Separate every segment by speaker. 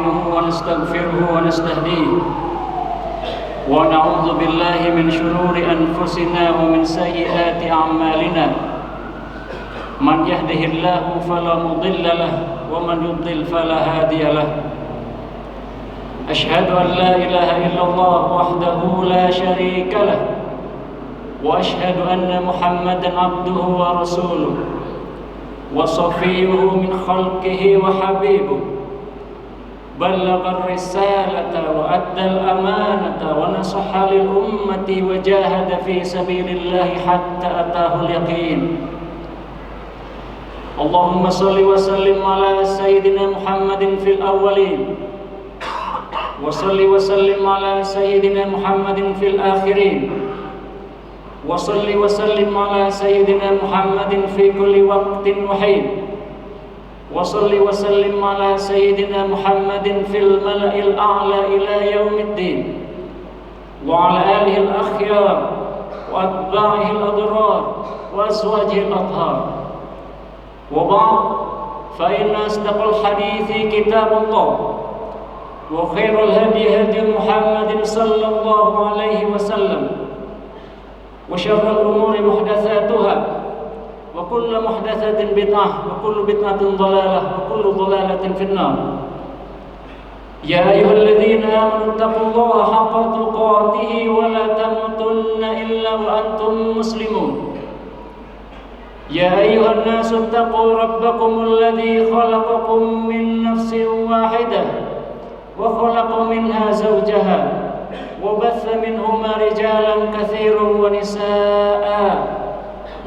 Speaker 1: نستعينه ونستغفره ونستهديه ونعوذ بالله من شرور أنفسنا ومن سيئات أعمالنا من يهده الله فلا مضل له ومن يضلل فلا هادي له أشهد أن لا إله إلا الله وحده لا شريك له وأشهد أن محمدا عبده ورسوله وصفيه من خلقه وحبيبه بلغ الرسالة وأدى الأمانة ونصح للأمة وجاهد في سبيل الله حتى أتاه اليقين اللهم صل وسلم على سيدنا محمد في الأولين وصل وسلم على سيدنا محمد في الآخرين وصل وسلم على سيدنا محمد في كل وقت وحين وصل وسلم على سيدنا محمد في الملأ الأعلى إلى يوم الدين وعلى آله الأخيار وأتباعه الأبرار وأزواجه الأطهار وبعد فإن أصدق الحديث كتاب الله وخير الهدي هدي محمد صلى الله عليه وسلم وشر الأمور محدثاتها وكل محدثة بدعة وكل بدعة ضلالة وكل ضلالة في النار يا أيها الذين آمنوا اتقوا الله حق تقاته ولا تموتن إلا وأنتم مسلمون يا أيها الناس اتقوا ربكم الذي خلقكم من نفس واحدة وخلق منها زوجها وبث منهما رجالا كثيرا ونساء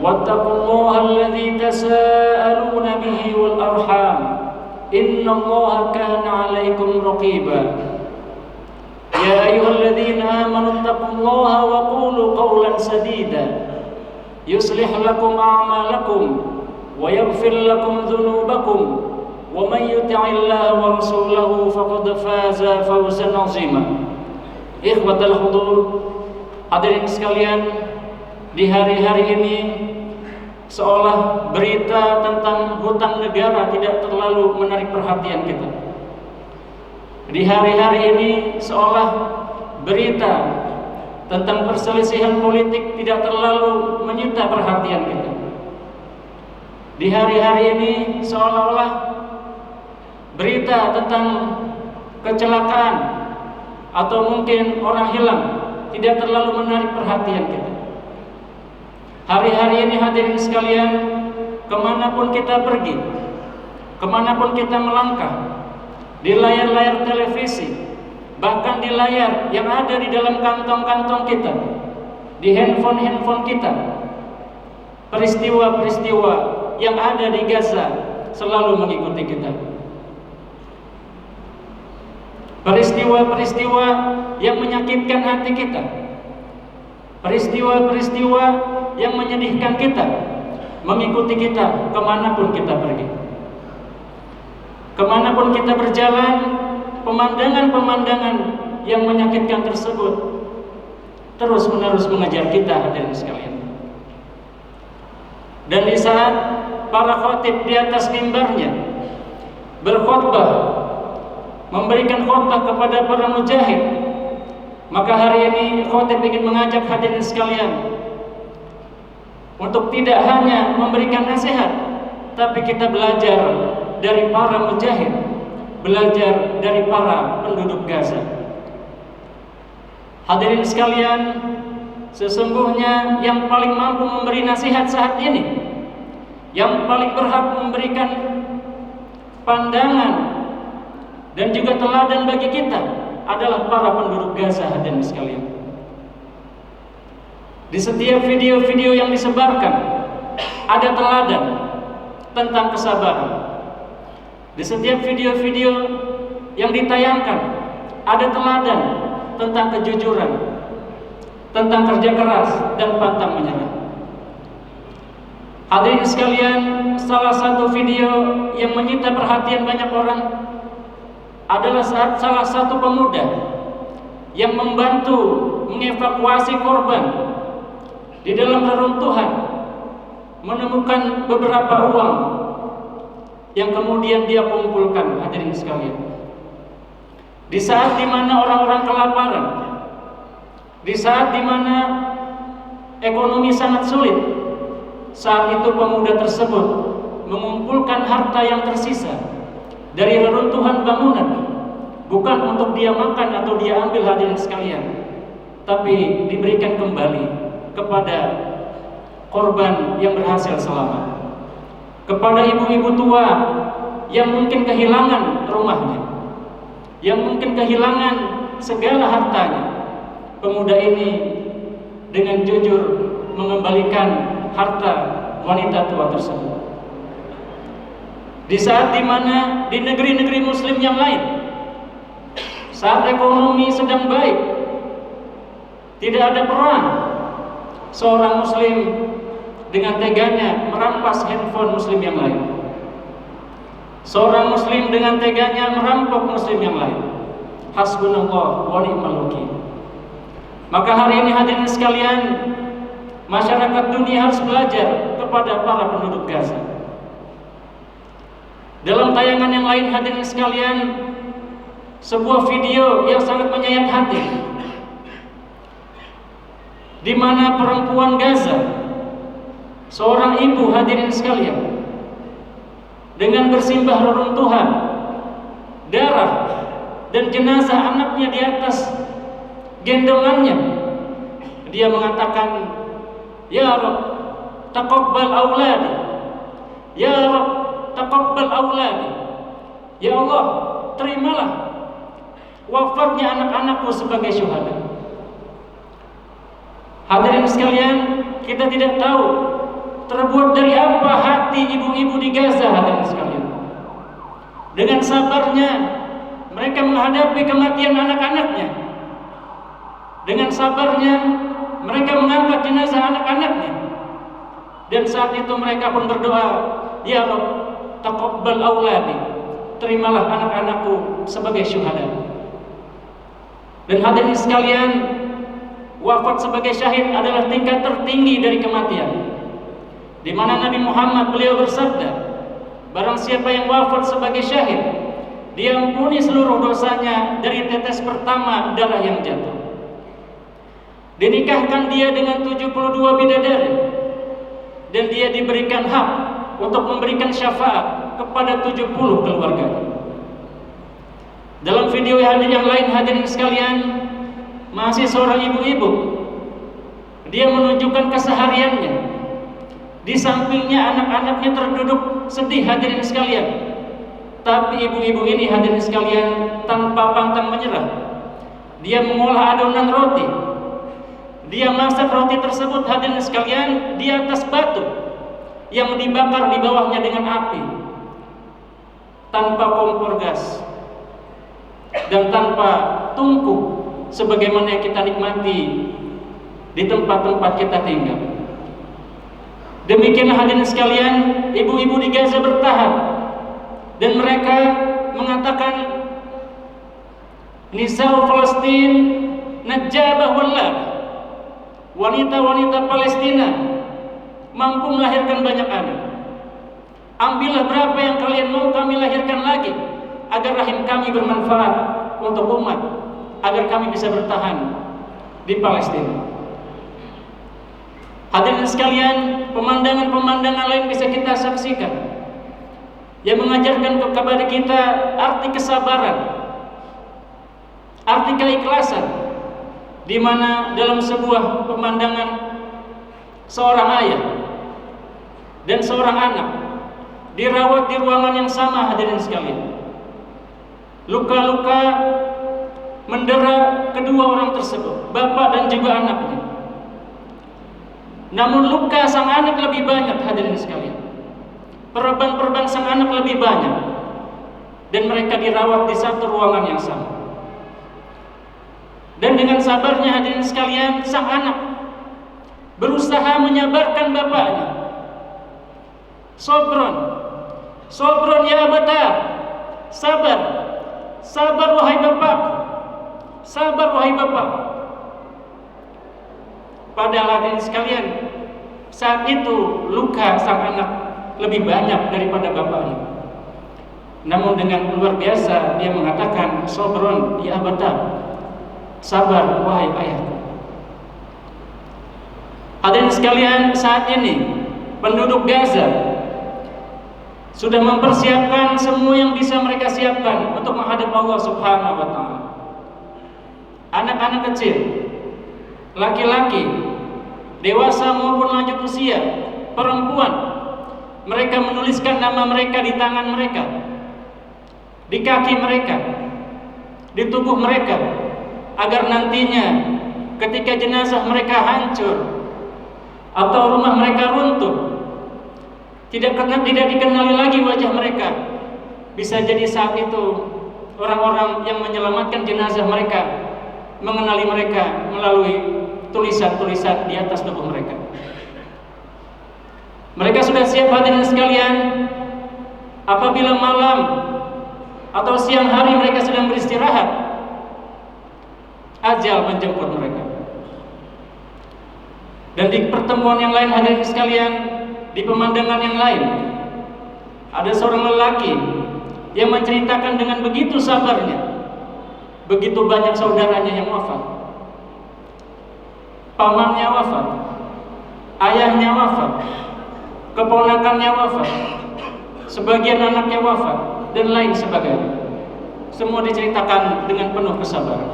Speaker 1: واتقوا الله الذي تساءلون به والأرحام إن الله كان عليكم رقيبا يا أيها الذين آمنوا اتقوا الله وقولوا قولا سديدا يصلح لكم أعمالكم ويغفر لكم ذنوبكم ومن يطع الله ورسوله فقد فاز فوزا عظيما. Ikhwatal hudur, hadirin sekalian, di hari-hari ini seolah berita tentang hutang negara tidak terlalu menarik perhatian kita. Di hari-hari ini seolah berita tentang perselisihan politik tidak terlalu menyita perhatian kita. Di hari-hari ini seolah-olah berita tentang kecelakaan atau mungkin orang hilang tidak terlalu menarik perhatian kita. Hari-hari ini hadirin sekalian, kemanapun kita pergi, kemanapun kita melangkah, di layar-layar televisi, bahkan di layar yang ada di dalam kantong-kantong kita, di handphone kita, peristiwa-peristiwa yang ada di Gaza selalu mengikuti kita. Peristiwa-peristiwa yang menyakitkan hati kita, peristiwa-peristiwa yang menyedihkan kita, mengikuti kita kemanapun kita pergi. Kemanapun kita berjalan, pemandangan-pemandangan yang menyakitkan tersebut terus-menerus mengejar kita, hadirin sekalian. Dan di saat para khatib di atas mimbarnya berkhutbah, memberikan khutbah kepada para mujahid, maka hari ini khatib ingin mengajak hadirin sekalian untuk tidak hanya memberikan nasihat, tapi kita belajar dari para mujahid, belajar dari para penduduk Gaza. Hadirin sekalian, sesungguhnya yang paling mampu memberi nasihat saat ini, yang paling berhak memberikan pandangan dan juga teladan bagi kita adalah para penduduk Gaza, hadirin sekalian. Di setiap video-video yang disebarkan ada teladan tentang kesabaran. Di setiap video-video yang ditayangkan ada teladan tentang kejujuran, tentang kerja keras dan pantang menyerah. Hadirin sekalian, salah satu video yang menyita perhatian banyak orang adalah saat salah satu pemuda yang membantu mengevakuasi korban di dalam reruntuhan menemukan beberapa uang yang kemudian dia kumpulkan, hadirin sekalian. Di saat dimana orang-orang kelaparan, di saat dimana ekonomi sangat sulit, saat itu pemuda tersebut mengumpulkan harta yang tersisa dari reruntuhan bangunan, bukan untuk dia makan atau dia ambil, hadirin sekalian, tapi diberikan kembali kepada korban yang berhasil selamat, kepada ibu-ibu tua yang mungkin kehilangan rumahnya, yang mungkin kehilangan segala hartanya. Pemuda ini dengan jujur mengembalikan harta wanita tua tersebut. Di saat dimana di negeri-negeri muslim yang lain, saat ekonomi sedang baik, tidak ada perang, seorang muslim dengan teganya merampas handphone muslim yang lain. Seorang muslim dengan teganya merampok muslim yang lain. Hasbunallah wa ni'mal wakil. Maka hari ini hadirin sekalian, masyarakat dunia harus belajar kepada para penduduk Gaza. Dalam tayangan yang lain hadirin sekalian, sebuah video yang sangat menyayat hati, di mana perempuan Gaza, seorang ibu hadirin sekalian, dengan bersimbah reruntuhan, darah dan jenazah anaknya di atas gendongannya, dia mengatakan, "Ya Rabb, taqabbal auladi. Ya Rabb, taqabbal auladi. Ya Allah, terimalah wafatnya anak-anakku sebagai syuhada." Hadirin sekalian, kita tidak tahu terbuat dari apa hati ibu-ibu di Gaza, hadirin sekalian. Dengan sabarnya mereka menghadapi kematian anak-anaknya. Dengan sabarnya mereka mengangkat jenazah anak-anaknya. Dan saat itu mereka pun berdoa, "Ya Rabb, taqabbal auladi. Terimalah anak-anakku sebagai syuhada." Dan hadirin sekalian, wafat sebagai syahid adalah tingkat tertinggi dari kematian, di mana Nabi Muhammad beliau bersabda, barang siapa yang wafat sebagai syahid, diampuni seluruh dosanya dari tetes pertama darah yang jatuh. Dinikahkan dia dengan 72 bidadari, dan dia diberikan hak untuk memberikan syafaat kepada 70 keluarganya. Dalam video yang lain hadirin sekalian, masih seorang ibu-ibu, dia menunjukkan kesehariannya. Di sampingnya anak-anaknya terduduk sedih hadirin sekalian. Tapi ibu-ibu ini hadirin sekalian tanpa pantang menyerah. Dia mengolah adonan roti. Dia masak roti tersebut hadirin sekalian di atas batu yang dibakar di bawahnya dengan api, tanpa kompor gas dan tanpa tungku sebagaimana yang kita nikmati di tempat-tempat kita tinggal. Demikianlah hadirin sekalian, ibu-ibu di Gaza bertahan, dan mereka mengatakan, "Nisa'u Palestin najabah wallah." Wanita-wanita Palestina mampu melahirkan banyak anak. Ambillah berapa yang kalian mau, kami lahirkan lagi, agar rahim kami bermanfaat untuk umat, agar kami bisa bertahan di Palestina. Hadirin sekalian, pemandangan-pemandangan lain bisa kita saksikan yang mengajarkan kepada kita arti kesabaran, arti keikhlasan, di mana dalam sebuah pemandangan seorang ayah dan seorang anak dirawat di ruangan yang sama hadirin sekalian. Luka-luka mendera kedua orang tersebut, bapak dan juga anaknya. Namun luka sang anak lebih banyak hadirin sekalian. Perban-perban sang anak lebih banyak, dan mereka dirawat di satu ruangan yang sama. Dan dengan sabarnya hadirin sekalian, sang anak berusaha menyabarkan bapaknya. Sobron, sobron ya abata, sabar, sabar wahai bapak, sabar wahai bapak. Padahal hadirin sekalian, saat itu luka sang anak lebih banyak daripada bapaknya. Namun dengan luar biasa dia mengatakan, "Sabrun ya abata." Sabar wahai ayahku. Hadirin sekalian, saat ini penduduk Gaza sudah mempersiapkan semua yang bisa mereka siapkan untuk menghadap Allah Subhanahu wa taala. Anak-anak kecil, laki-laki, dewasa maupun lanjut usia, perempuan, mereka menuliskan nama mereka di tangan mereka, di kaki mereka, di tubuh mereka, agar nantinya ketika jenazah mereka hancur atau rumah mereka runtuh, tidak dikenali lagi wajah mereka. Bisa jadi saat itu orang-orang yang menyelamatkan jenazah mereka mengenali mereka melalui tulisan-tulisan di atas tubuh mereka. Mereka sudah siap, hadirin sekalian, apabila malam atau siang hari mereka sedang beristirahat, ajal menjemput mereka. Dan di pertemuan yang lain, hadirin sekalian, di pemandangan yang lain, ada seorang lelaki yang menceritakan dengan begitu sabarnya, begitu banyak saudaranya yang wafat, pamannya wafat, ayahnya wafat, keponakannya wafat, sebagian anaknya wafat, dan lain sebagainya. Semua diceritakan dengan penuh kesabaran.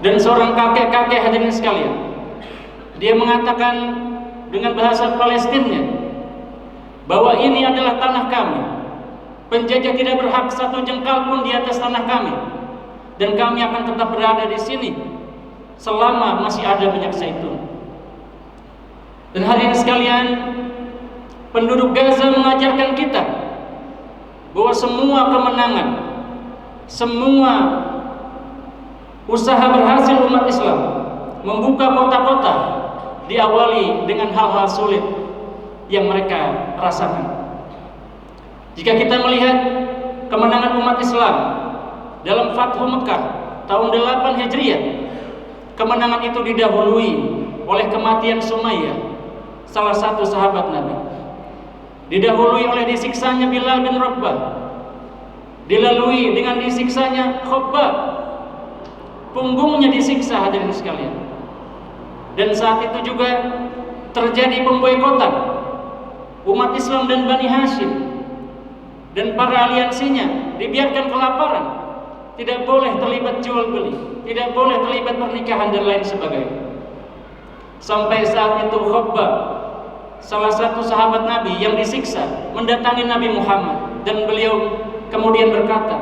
Speaker 1: Dan seorang kakek-kakek, hadirin sekalian, dia mengatakan dengan bahasa Palestina bahwa ini adalah tanah kami. Penjajah tidak berhak satu jengkal pun di atas tanah kami, dan kami akan tetap berada di sini selama masih ada minyak zaitun. Dan hadirin sekalian, penduduk Gaza mengajarkan kita bahwa semua kemenangan, semua usaha berhasil umat Islam membuka kota-kota diawali dengan hal-hal sulit yang mereka rasakan. Jika kita melihat kemenangan umat Islam dalam Fathu Mekah tahun 8 Hijriah, kemenangan itu didahului oleh kematian Sumayyah, salah satu sahabat Nabi. Didahului oleh disiksanya Bilal bin Rabah, dilalui dengan disiksanya Khabbab, punggungnya disiksa, hadirin sekalian. Dan saat itu juga terjadi pemboikotan umat Islam dan Bani Hashim, dan para aliansinya dibiarkan kelaparan, tidak boleh terlibat jual beli, tidak boleh terlibat pernikahan dan lain sebagainya. Sampai saat itu Khabbab, salah satu sahabat Nabi yang disiksa, mendatangi Nabi Muhammad, dan beliau kemudian berkata,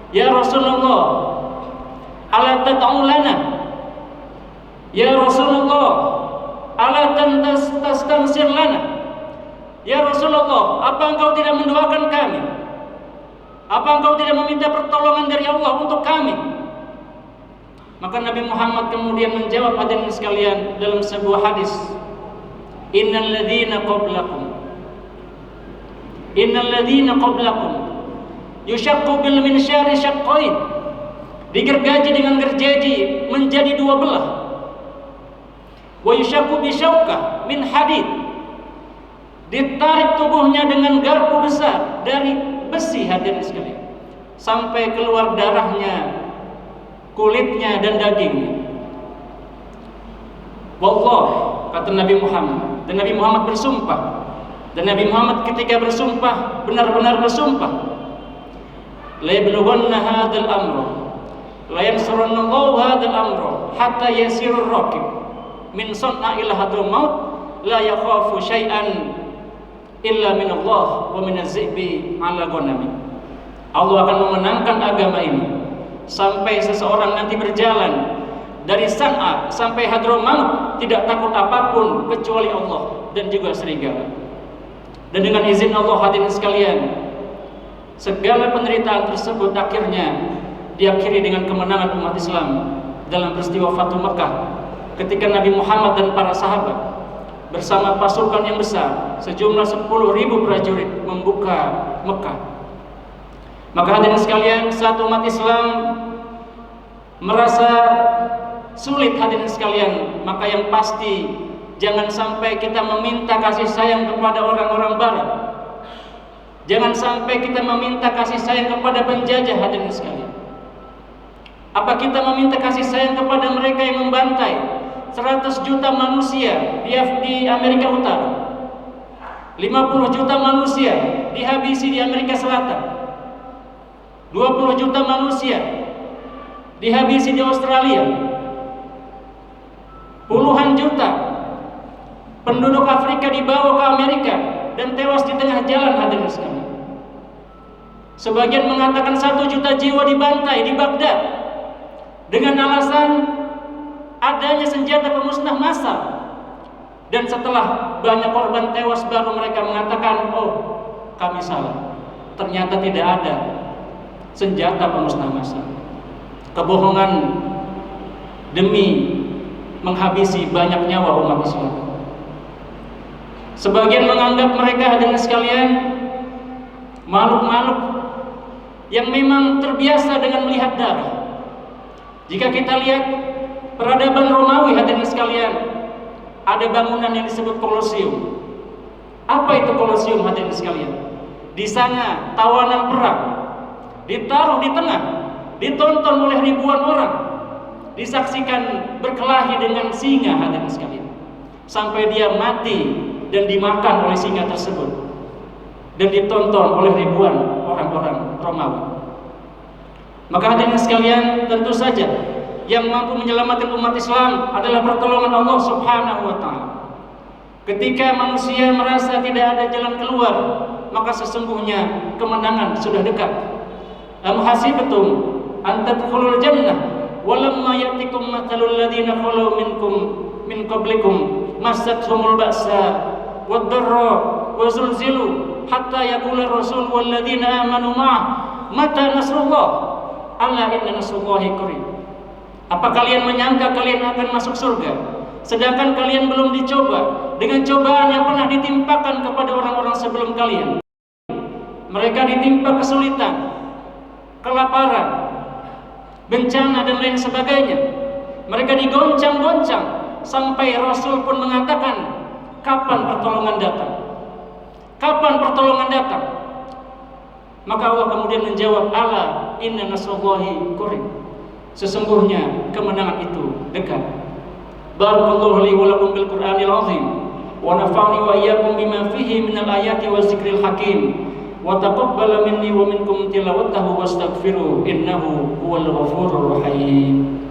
Speaker 1: "Ya Rasulullah, ala tad'u lana? Ya Rasulullah, ala tastansir lana? Ya Rasulullah, apa engkau tidak mendoakan kami? Apa engkau tidak meminta pertolongan dari Allah untuk kami?" Maka Nabi Muhammad kemudian menjawab, hadirin sekalian, dalam sebuah hadis, Innal ladzina qablakum yushaqqu bil minsyari syaqqain. Digergaji dengan gergaji menjadi dua belah. Wa yushaqqu bi syauqah min hadid. Ditarik tubuhnya dengan garpu besar dari besi, hadirin sekalian, sampai keluar darahnya, kulitnya dan dagingnya. Wallah, kata Nabi Muhammad. Dan Nabi Muhammad bersumpah. Dan Nabi Muhammad ketika bersumpah, benar-benar bersumpah, la yablughanna hadzal amra, la yansurannallahu hadzal amra hatta yasirur raqib min sun'a ila hadul maut la yakhafu syai'an illa min Allah wa min az-zi'bi ala ghanami. Allah akan memenangkan agama ini sampai seseorang nanti berjalan dari San'a sampai Hadramaut tidak takut apapun kecuali Allah dan juga serigala. Dan dengan izin Allah, hadirin sekalian, segala penderitaan tersebut akhirnya diakhiri dengan kemenangan umat Islam dalam peristiwa Fathu Mekah, ketika Nabi Muhammad dan para sahabat bersama pasukan yang besar sejumlah 10.000 prajurit membuka Mekah. Maka hadirin sekalian, saat umat Islam merasa sulit, hadirin sekalian, maka yang pasti jangan sampai kita meminta kasih sayang kepada orang-orang barat. Jangan sampai kita meminta kasih sayang kepada penjajah, hadirin sekalian. Apa kita meminta kasih sayang kepada mereka yang membantai 100 juta manusia di Amerika Utara, 50 juta manusia dihabisi di Amerika Selatan, 20 juta manusia dihabisi di Australia, puluhan juta penduduk Afrika dibawa ke Amerika dan tewas di tengah jalan, hadirin sekalian. Sebagian mengatakan 1 juta jiwa dibantai di Baghdad dengan alasan adanya senjata pemusnah massal. Dan setelah banyak korban tewas baru mereka mengatakan, oh kami salah, ternyata tidak ada senjata pemusnah massal. Kebohongan demi menghabisi banyak nyawa umat Islam. Sebagian menganggap mereka, hadirin sekalian, makhluk-makhluk yang memang terbiasa dengan melihat darah. Jika kita lihat peradaban Romawi, hadirin sekalian, ada bangunan yang disebut Kolosium. Apa itu Kolosium, hadirin sekalian? Di sana tawanan perang ditaruh di tengah, ditonton oleh ribuan orang, disaksikan berkelahi dengan singa, hadirin sekalian, sampai dia mati dan dimakan oleh singa tersebut, dan ditonton oleh ribuan orang-orang Romawi. Maka hadirin sekalian, tentu saja yang mampu menyelamatkan umat Islam adalah pertolongan Allah Subhanahu wa ta'ala. Ketika manusia merasa tidak ada jalan keluar, maka sesungguhnya kemenangan sudah dekat. Am hasibtum an tadkhulul jannah walamma ya'tikum mathalul ladzina khalu minkum min qablikum massathumul ba'sa wad-dharra wa zulzilu hatta yaqula rasul wal ladzina amanu ma'ah mata nasrullah ala inna nasrullahi qarib. Apa kalian menyangka kalian akan masuk surga sedangkan kalian belum dicoba dengan cobaan yang pernah ditimpakan kepada orang-orang sebelum kalian? Mereka ditimpa kesulitan, kelaparan, bencana dan lain sebagainya. Mereka digoncang-goncang sampai Rasul pun mengatakan, kapan pertolongan datang? Kapan pertolongan datang? Maka Allah kemudian menjawab, ala inna nasrullahi qarib. Sesungguhnya kemenangan itu dekat. Barakallahu li wa lakum bil Qur'anil azim wa nafa'ni wa iyyakum bima fihi minal ayati wa zikril hakim wa taqabbala minni wa minkum tilawatahu wastaghfiruh innahu huwal ghafurur rahim.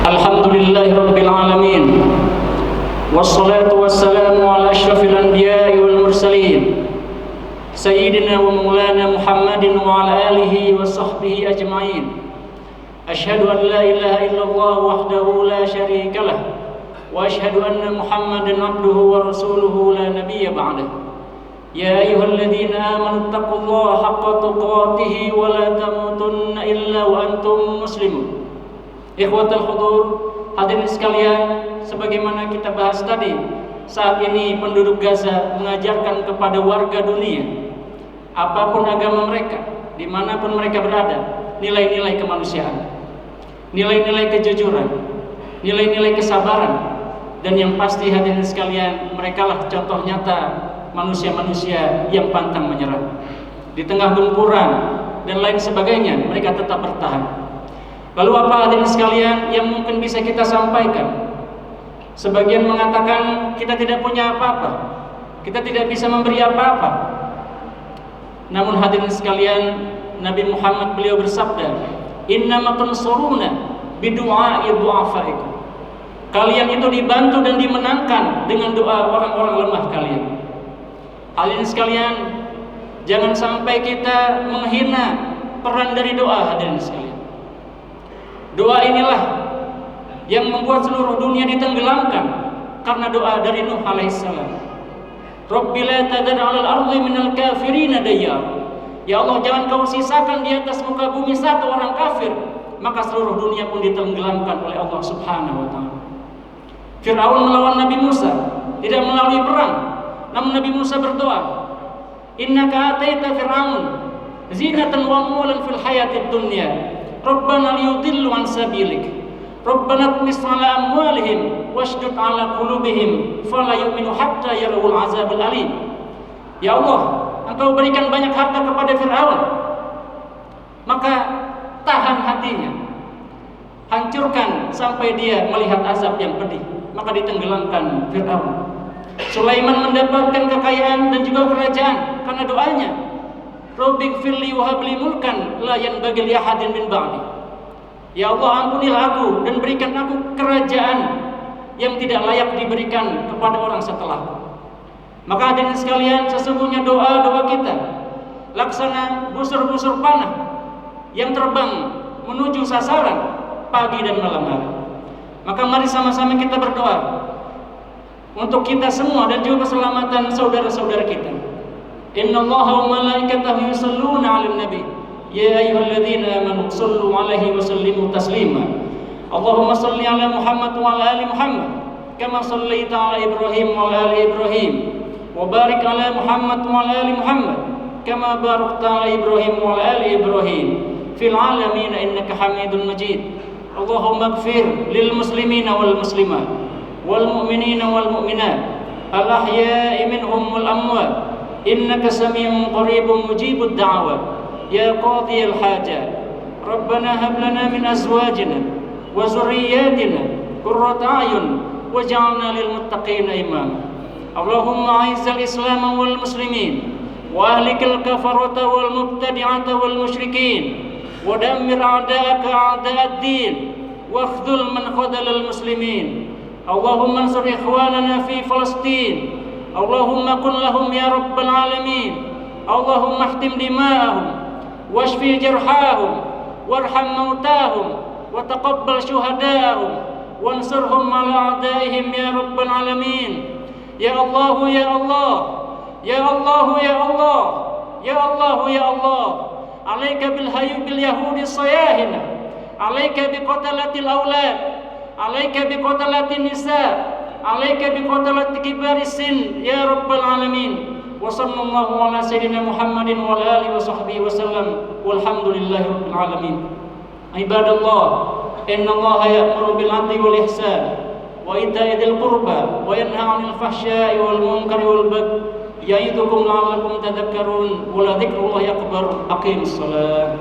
Speaker 1: Alhamdulillahi rabbil alamin wassalatu wassalamu ala asyrafil anbiya'i wal mursalin sayyidina wa maulana Muhammadin wa ala alihi wa sahbihi ajma'in. Asyhadu an la ilaha illallah wahdahu la syarika lah wa asyhadu anna Muhammadan abduhu wa rasuluhu la nabiyya ba'dah. Ya ayyuhalladzina amanu taqullaha haqqa tuqatih wa la tamutunna illa wa antum muslimun. Ikhwatul hudur, hadirin sekalian, sebagaimana kita bahas tadi, saat ini penduduk Gaza mengajarkan kepada warga dunia, apapun agama mereka, dimanapun mereka berada, nilai-nilai kemanusiaan, nilai-nilai kejujuran, nilai-nilai kesabaran, dan yang pasti hadirin sekalian, merekalah contoh nyata manusia-manusia yang pantang menyerah. Di tengah gempuran dan lain sebagainya, mereka tetap bertahan. Lalu apa hadirin sekalian yang mungkin bisa kita sampaikan? Sebagian mengatakan kita tidak punya apa-apa, kita tidak bisa memberi apa-apa. Namun hadirin sekalian, Nabi Muhammad beliau bersabda, innama tunsuruna bidu'a'i du'afaikum. Kalian itu dibantu dan dimenangkan dengan doa orang-orang lemah kalian. Hadirin sekalian, jangan sampai kita menghina peran dari doa, hadirin sekalian. Doa inilah yang membuat seluruh dunia ditenggelamkan karena doa dari Nuh alaihissalam. Rabbi la tadar 'alal ardi minal kafirina dayyar. Ya Allah, jangan kau sisakan di atas muka bumi satu orang kafir, maka seluruh dunia pun ditenggelamkan oleh Allah Subhanahu wa taala. Firaun melawan Nabi Musa tidak melalui perang, namun Nabi Musa berdoa, innaka ataita fir'aun zinatan wa amwalan fil hayatid dunya rabbana liyudillu an sabilik rabbana tmis ala amwalihim washdud ala qulubihim fala yu'minu hatta yarawul azabul alim. Ya Allah, engkau berikan banyak harta kepada Fir'aun, maka tahan hatinya, hancurkan sampai dia melihat azab yang pedih, maka ditenggelamkan Fir'aun. Sulaiman mendapatkan kekayaan dan juga kerajaan karena doanya, Rabbighfirli wa habli mulkan la yanbaghi li ahadin min ba'di. Ya Allah, ampunilah aku dan berikan aku kerajaan yang tidak layak diberikan kepada orang setelahku. Maka hadirin sekalian, sesungguhnya doa-doa kita laksana busur-busur panah yang terbang menuju sasaran pagi dan malam hari. Maka mari sama-sama kita berdoa untuk kita semua dan juga keselamatan saudara-saudara kita. Innallaha wa malaikatahu yusholluna 'alan nabi ya ayyuhalladzina amanu shallu 'alaihi wa sallimu taslima. Allahumma shalli 'ala Muhammad wa 'ala ali Muhammad kama shallaita 'ala Ibrahim wa 'ala ali Ibrahim wa barik 'ala Muhammad wa 'ala ali Muhammad kama barakta 'ala Ibrahim wa 'ala ali Ibrahim fil 'alamin innaka Hamidun Majid. Allahumma ighfir lil muslimina wal muslimat wal mu'minina wal mu'minat al ahya'i minhum wal amwat innaka sami'un qaribun mujibud da'wat ya qadiyal hajat. Rabbana hab lana min azwajina wa zurriyyatina qurrata a'yun waj'alna lil muttaqina imama. Allahumma a'izzal islam wal muslimin wa ahlikal kafarata wal mubtadi'ata wal musyrikin wa dammir a'da'aka a'da'ad din wa akhdhul man khadhalal muslimin. Allahumma ansur ikhwanana fi Palestin. Allahumma kun lahum ya rabbal alamin. Allahumma ihtim dima'ahum washfi jarhahum warham mautahum wa taqabbal syuhada'ahum wansurhum ala a'daihim ya rabbal alamin. Ya Allah ya Allah ya Allah ya Allah ya Allah ya Allah, alaika bil hayy bil yahudi sayahina, alaika bi qatalatil aulad, alaika bi qatalatin nisa, alaika bi qatalati kibaris sin ya rabbal alamin. Wa sallallahu ala sayyidina Muhammadin wa ala alihi wa sahbihi wa sallam walhamdulillahi rabbil alamin. Ibadallah, innallaha ya'muru bil 'adli wal ihsan wa ita'i dzil qurba wa yanha 'anil fahsya'i wal munkari wal baghi ya'idzukum la'allakum tadhakkarun wa la dzikrullahi akbar. Aqimus shalah.